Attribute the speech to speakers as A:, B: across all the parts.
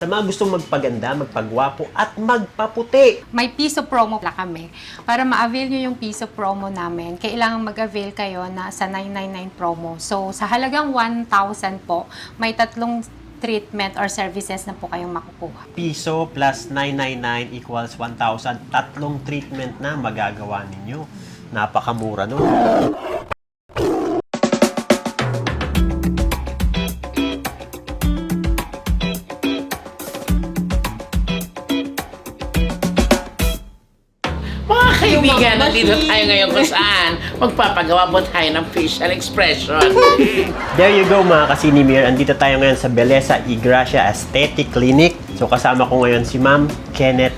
A: Sa mga gustong magpaganda, magpagwapo, at magpaputi.
B: May piso promo pala kami. Para ma-avail nyo yung piso promo namin, kailangan mag-avail kayo na sa 999 promo. So, sa halagang 1,000 po, may tatlong treatment or services na po kayong makukuha.
A: Piso plus 999 equals 1,000. Tatlong treatment na magagawa ninyo. Napakamura nun.
C: Mga kaibigan, nandito tayo ngayon kung saan magpapagawa po tayo ng facial expression.
A: There you go mga kasinimir. Andito tayo ngayon sa Belleza y Gracia Aesthetic Clinic. So kasama ko ngayon si Ma'am Kenneth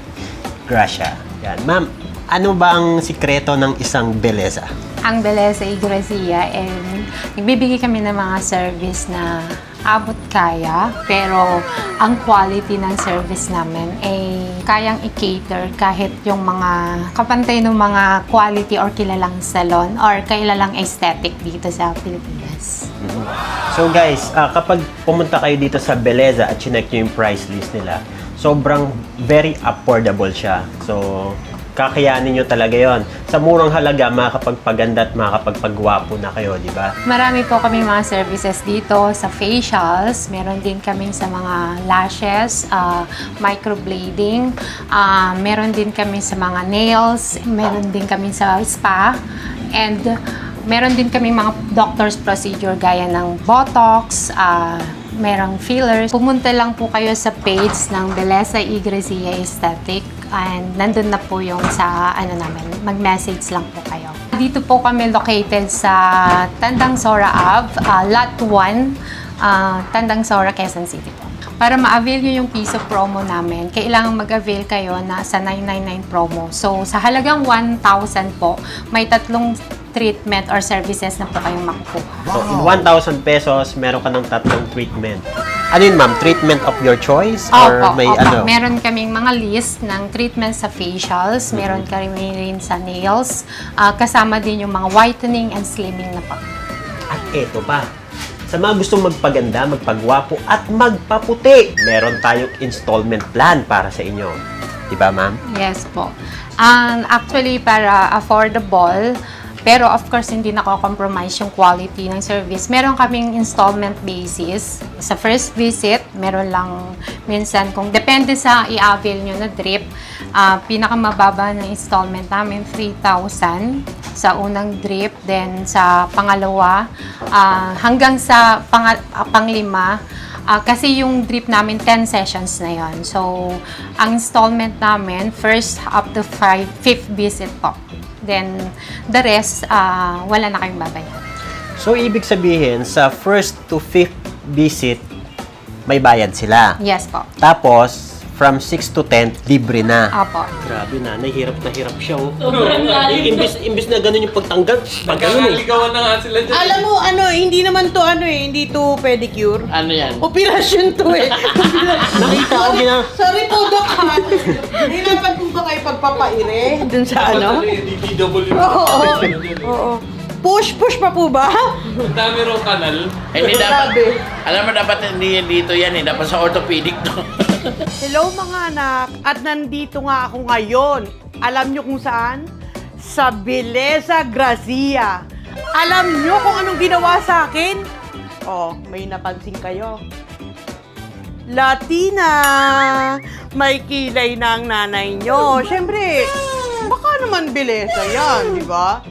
A: Gracia. Yan. Ma'am, ano ba ang sikreto ng isang Belleza?
B: Ang Belleza y Gracia, and nagbibigay kami ng mga service na abot kaya, pero ang quality ng service namin ay kayang i-cater kahit yung mga kapantay ng mga quality or kilalang salon or kilalang aesthetic dito sa Pilipinas.
A: So guys, kapag pumunta kayo dito sa Belleza at chinek nyo yung price list nila, sobrang very affordable siya. So, kakayanin nyo talaga yon. Sa murang halaga, makakapagpaganda at makakapagpagwapo na kayo, di ba?
B: Marami po kami mga services dito sa facials. Meron din kami sa mga lashes, microblading. Meron din kami sa mga nails. Meron din kami sa spa. And meron din kami mga doctor's procedure gaya ng Botox, merong fillers. Pumunta lang po kayo sa page ng Belleza y Gracia Aesthetic and nandun na po yung sa namin, mag-message lang po kayo. Dito po kami located sa Tandang Sora Ave, Lot 1, Tandang Sora, Quezon City po. Para ma-avail nyo yung piso promo namin, kailangan mag-avail kayo na sa 999 promo. So, sa halagang 1,000 po, may tatlong treatment or services na po kayong makukuha.
A: So, in 1,000 pesos, meron ka ng tatlong treatment. Ano yun, ma'am? Treatment of your choice? Or may ano?
B: Meron kaming mga list ng treatment sa facials, meron kami rin sa nails, kasama din yung mga whitening and slimming na po.
A: At eto pa, sa mga gustong magpaganda, magpagwapo, at magpaputi, meron tayong installment plan para sa inyo. Diba, ma'am?
B: Yes po. Actually, para affordable, pero of course, hindi nako-compromise yung quality ng service. Meron kaming installment basis. Sa first visit, meron lang minsan, kung depende sa i-avail nyo na drip, pinakamababa ng installment namin, 3,000 sa unang drip. Then sa pangalawa, hanggang sa panglima, kasi yung drip namin, 10 sessions na yon. So, ang installment namin, first up to 5th visit po. Then, the rest, wala na kayong babayaran.
A: So, ibig sabihin, sa first to 5th visit, may bayad sila.
B: Yes po.
A: Tapos, from 6 to 10, libre na.
B: Opo.
A: Grabe na hirap siya. Oh. Imbis na ganun yung pagtanggal, pag ganun eh.
D: Nagkakaligawan na nga sila dyan.
E: Alam mo, hindi naman to, hindi to pedicure.
C: Ano yan?
E: Operasyon to eh.
A: Nakita ko
E: Sorry po, Dok, ha? Hinapan po ba kayo pagpapaire? Dun sa ano?
D: DPW.
E: Oo. Push pa po ba?
D: Ang dami raw kanal.
C: Hindi dapat,
E: Grabe.
C: alam mo dapat hindi yan dito yan eh, dapat sa orthopedic to.
E: Hello mga anak, at nandito nga ako ngayon. Alam nyo kung saan? Sa Belleza Gracia. Alam nyo kung anong ginawa sa akin? Oh, may napansin kayo. Latina! May kilay na ang nanay nyo. Siyempre, baka naman Belleza yan, di ba?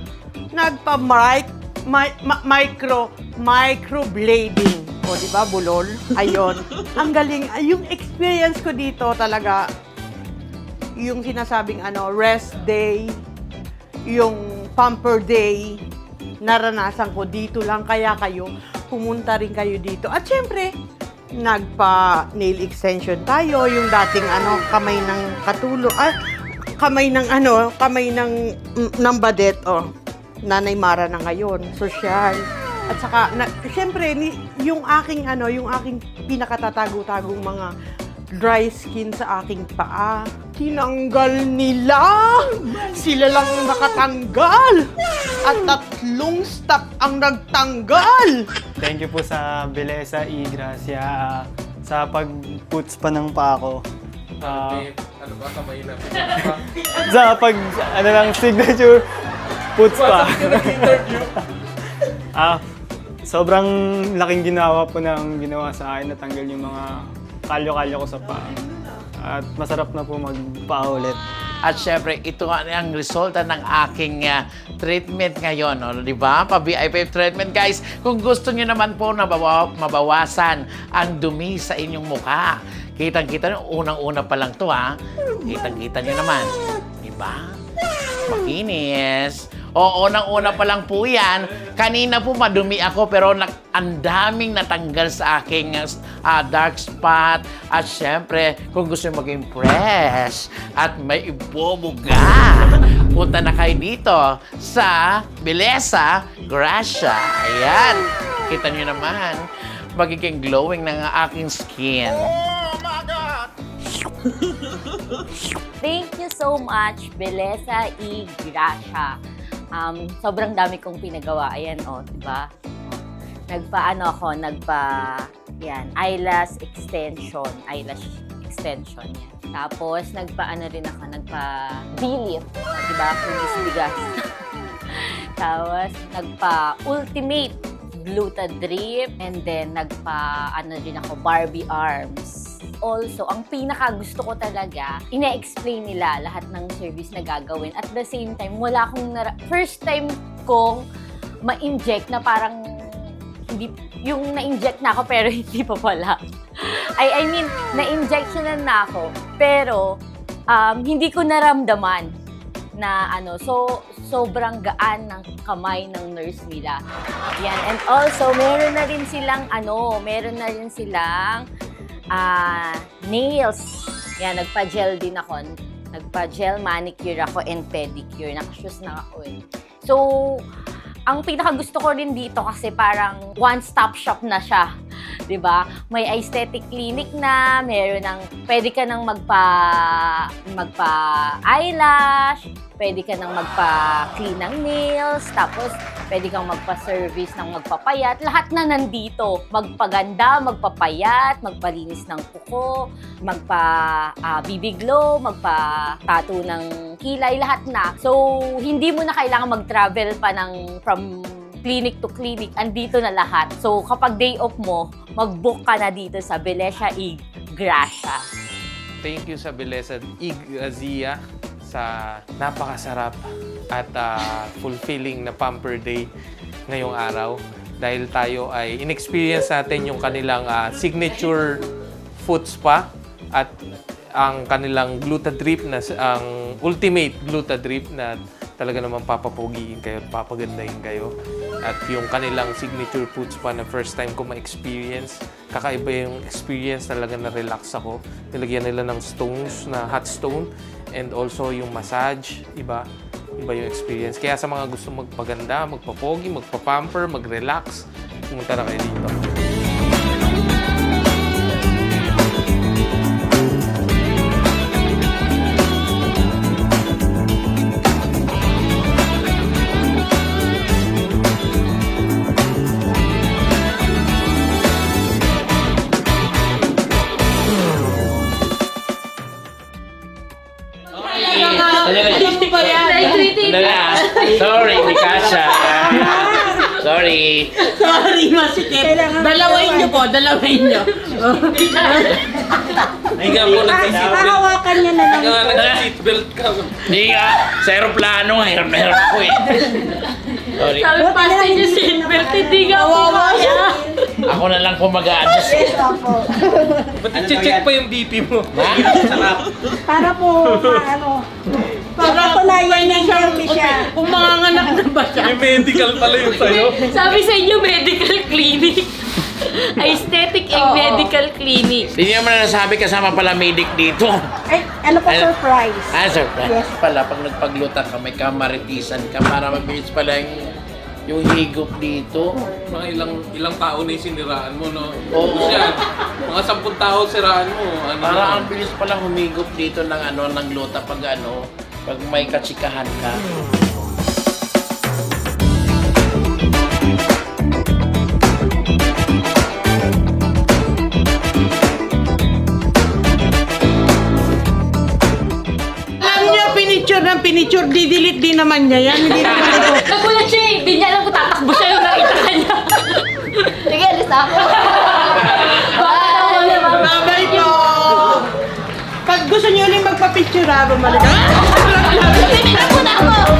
E: Microblading. O, di ba, bulol? Ayon. Ang galing. Yung experience ko dito talaga, yung sinasabing rest day, yung pamper day, naranasan ko dito lang. Kaya kayo, pumunta rin kayo dito. At syempre, nagpa-nail extension tayo. Yung dating kamay ng katulo. Kamay ng badet. Nanay Mara na ngayon. Social. At saka, syempre, yung aking pinakatatago-tagong mga dry skin sa aking paa, tinanggal nila! Sila lang ang nakatanggal! At 3 staff ang nagtanggal!
F: Thank you po sa Belleza y Gracia Sa pag-puts pa ng paa ko.
D: Ano ba, kamay na.
F: Sa pag, ano lang, signature puts pa. Sobrang laking ginawa ginawa sa akin, natanggal yung mga kalyo-kalyo ko sa paa. At masarap na po magpaa ulit.
C: At syempre, ito ang resulta ng aking treatment ngayon, no? Di ba? Pa-VIP treatment, guys. Kung gusto niyo naman po na mabawasan ang dumi sa inyong mukha, kitang-kita nyo, unang-una pa lang to, ha? Kitang-kita nyo naman. Di ba? Makinis. Oo, unang-una pa lang po yan. Kanina po madumi ako, pero ang daming natanggal sa aking dark spot. At syempre, kung gusto nyo maging fresh at may ibobuga, punta na kayo dito sa Belleza Gracia. Ayan. Kita nyo naman, magiging glowing ng aking skin.
G: Thank you so much, Belleza y Gracia. Sobrang dami kong pinagawa. Ayan, diba? Eyelash extension. Eyelash extension yan. Tapos, nagpa-V-lift. Diba? Bigas. Tapos, nagpa-ultimate gluta drip. And then, Barbie arms. Also, ang pinaka-gusto ko talaga, ina-explain nila lahat ng service na gagawin. At the same time, first time kong ma-inject na parang hindi, yung na-inject na ako pero hindi pa pala. I mean, na-injectionan na ako pero hindi ko naramdaman na sobrang gaan ng kamay ng nurse nila. Yan. And also, meron na rin silang nails. Yan, nagpa-gel din ako. Nagpa-gel manicure ako and pedicure. Naka-shoes na ako eh. So, ang pinaka-gusto ko rin dito kasi parang one-stop shop na siya. 'Di ba? May aesthetic clinic na, pwede ka nang magpa-eyelash, pwede ka nang magpa-clean ng nails, tapos pwede kang magpa-service ng magpapayat. Lahat na nandito. Magpaganda, magpapayat, magpalinis ng kuko, magpa-BB glow, magpa-tattoo ng kilay, lahat na. So, hindi mo na kailangan mag-travel pa from clinic to clinic, andito na lahat. So, kapag day off mo, mag-book ka na dito sa Belleza y Gracia.
D: Thank you sa Belleza y Gracia sa napakasarap at fulfilling na pamper day ngayong araw. Dahil tayo ay in-experience natin yung kanilang signature foot spa at ang kanilang gluta drip ang ultimate gluta drip na talaga naman papapogiin kayo at papagandahin kayo. At yung kanilang signature foot spa na first time ko ma-experience, kakaiba yung experience, talaga na-relax ako. Nilagyan nila ng stones, na hot stone, and also yung massage, iba yung experience. Kaya sa mga gusto magpaganda, magpapogi, magpapamper, mag-relax, pumunta na kayo dito.
C: Sorry, Mikasha. Sorry.
E: Sorry, masikip. Dalawain niyo po, dalawain niyo.
D: Hindi nga po nag-seatbelt.
H: Hahawakan niya na lang.
D: Hindi nga nag-seatbelt ka.
C: Hindi nga, sa aeroplano, hirap na hirap ako eh. Sorry.
H: Sabi pa sa inyo, seatbelt, hindi ka kaya.
C: Ako na lang po mag-a-adjust.
D: Ba't i-check pa yung BP mo?
H: Para po, para patunayan na healthy siya.
E: Kung manganganak na ba siya?
D: May medical pala yung sa'yo.
H: Sabi sa inyo, medical clinic. Aesthetic and medical clinic.
C: Hindi naman na nasabi kasama pala medic dito.
H: Ay, ano po, surprise?
C: Surprise. Pala, pag nagpagluta ka, may kamaritisan ka para mabilis pala yung higop dito.
D: Mga ilang tao na yung siniraan mo, no?
C: Oo.
D: Siya, mga 10 tao siraan mo.
C: Para ang bilis pala humigop dito ng luta pag may katsikahan ka.
E: naman pinicture, di-delete din naman niya yan. Hindi naman ito.
H: Nagulat siya eh. Hindi niya alam kung tatakbo siya yung nakita ka niya.
G: Sige, alis na ako.
E: Babay po! Pag gusto niyo ulit magpa-picture ha, bumalik.
H: Hindi na muna ako.